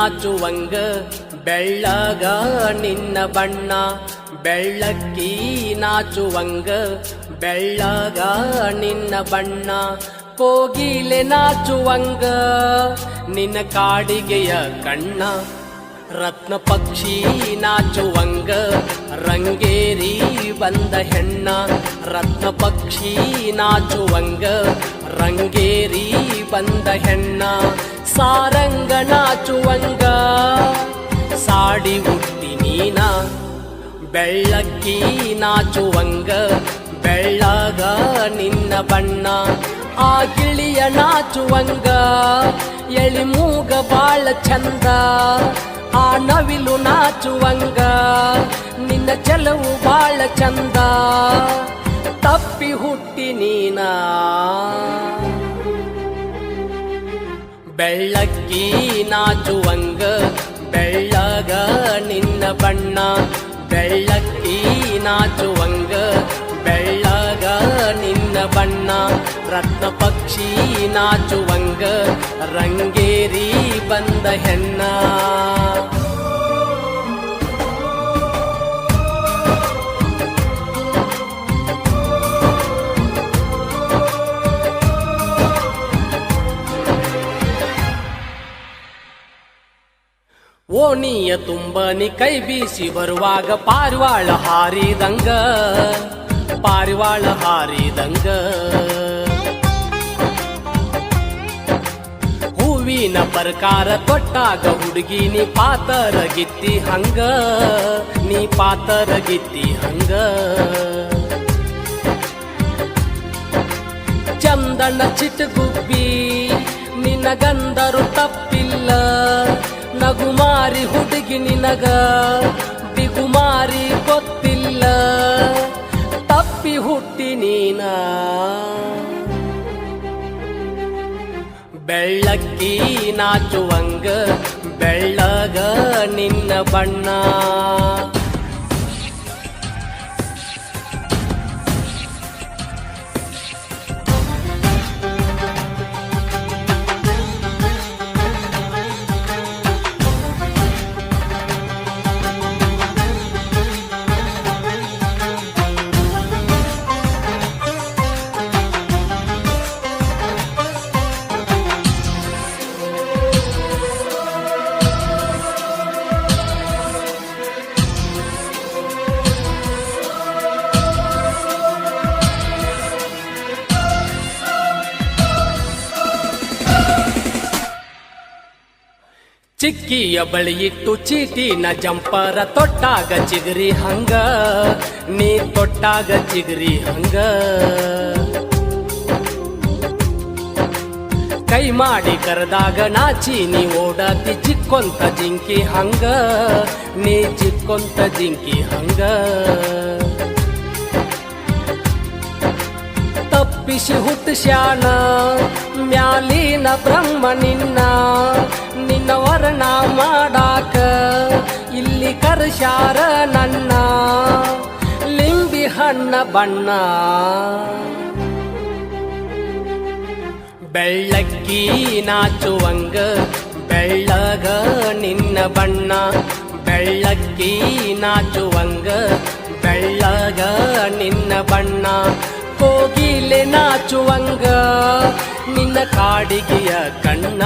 ನಾಚುವಂಗ ಬೆಳ್ಳಗ ನಿನ್ನ ಬಣ್ಣ ಬೆಳ್ಳಕ್ಕಿ ನಾಚುವಂಗ ಬೆಳ್ಳಗ ನಿನ್ನ ಬಣ್ಣ ಕೋಗಿಲೆ ನಾಚುವಂಗ ನಿನ್ನ ಕಾಡಿಗೆಯ ಕಣ್ಣ ರತ್ನ ಪಕ್ಷಿ ನಾಚುವಂಗ ರಂಗೇರಿ ಬಂದ ಹೆಣ್ಣ ರತ್ನ ಪಕ್ಷಿ ನಾಚುವಂಗ ರಂಗೇರಿ ಬಂದ ಹೆಣ್ಣ ಸಾರಂಗ ನಾಚುವಂಗ ಸಾಡಿ ಹುಟ್ಟಿ ನೀನ ಬೆಳ್ಳಕ್ಕಿ ನಾಚುವಂಗ ಬೆಳ್ಳಗ ನಿನ್ನ ಬಣ್ಣ ಆ ಗಿಳಿಯ ನಾಚುವಂಗ ಎಳಿಮೂಗ ಬಾಳ ಚಂದ ಆ ನವಿಲು ನಾಚುವಂಗ ನಿನ್ನ ಚೆಲವು ಬಾಳ ಚಂದ ತಪ್ಪಿ ಹುಟ್ಟಿ ನೀನ ಬೆಳ್ಳಕ್ಕಿ ನಾಚುವಂಗ ಬೆಳ್ಳಗ ನಿನ್ನ ಬಣ್ಣ ಬೆಳ್ಳಕ್ಕಿ ನಾಚುವಂಗ ಬೆಳ್ಳಗ ನಿನ್ನ ಬಣ್ಣ ರತ್ನ ಪಕ್ಷಿ ನಾಚುವಂಗ ರಂಗೇರಿ ಬಂದ ಹೆಣ್ಣ ಓಣಿಯ ತುಂಬನಿ ಕೈ ಬೀಸಿ ಬರುವಾಗ ಪಾರಿವಾಳ ಹಾರಿದಂಗ ಪಾರಿವಾಳ ಹಾರಿದಂಗ ಹೂವಿನ ಪ್ರಕಾರ ತೊಟ್ಟಾಗ ಹುಡುಗಿ ನೀ ಪಾತರ ಗಿತ್ತಿ ಹಂಗ ನೀ ಪಾತರ ಗಿತ್ತಿ ಹಂಗ ಚಂದನ ಚಿಟಗುಬ್ಬಿ ನಿನ್ನ ಗಂಧರು ತಪ್ಪಿಲ್ಲ ನಗುಮಾರಿ ಹುಡುಗಿ ನಿನಗ ಬಿಗುಮಾರಿ ಗೊತ್ತಿಲ್ಲ ತಪ್ಪಿ ಹುಟ್ಟಿ ನೀನ ಬೆಳ್ಳಕ್ಕಿ ನಾಚುವಂಗ ಬೆಳ್ಳಗ ನಿನ್ನ ಬಣ್ಣ ಚಿಕ್ಕಿಯ ಬಳಿ ಇಟ್ಟು ಚೀಟಿನ ಜಂಪರ ತೊಟ್ಟಾಗ ಚಿಗರಿ ಹಂಗ ನೀ ತೊಟ್ಟಾಗ ಚಿಗರಿ ಹಂಗ ಕೈ ಮಾಡಿ ಕರೆದಾಗ ನಾಚಿ ನೀ ಓಡಾತಿ ಚಿಕ್ಕೊಂತ ಜಿಂಕಿ ಹಂಗ ನೀ ಚಿಕ್ಕೊಂತ ಜಿಂಕಿ ಹಂಗ ತಪ್ಪಿಸಿ ಹುಟ್ಟಸ್ಯಾನ ಮ್ಯಾಲಿನ ಬ್ರಹ್ಮ ನಿನ್ನ ನಿನ್ನ ವರ್ಣ ಮಾಡಾಕ ಇಲ್ಲಿ ಕರ್ಶ್ಯಾರ ನನ್ನ ಲಿಂಬಿ ಹಣ್ಣ ಬಣ್ಣ ಬೆಳ್ಳಕ್ಕಿ ನಾಚುವಂಗ ಬೆಳ್ಳಗ ನಿನ್ನ ಬಣ್ಣ ಬೆಳ್ಳಕ್ಕಿ ನಾಚುವಂಗ ಬೆಳ್ಳಗ ನಿನ್ನ ಬಣ್ಣ ಕೋಗಿಲೆ ನಾಚುವಂಗ ನಿನ್ನ ಕಾಡಿಗೆಯ ಕಣ್ಣ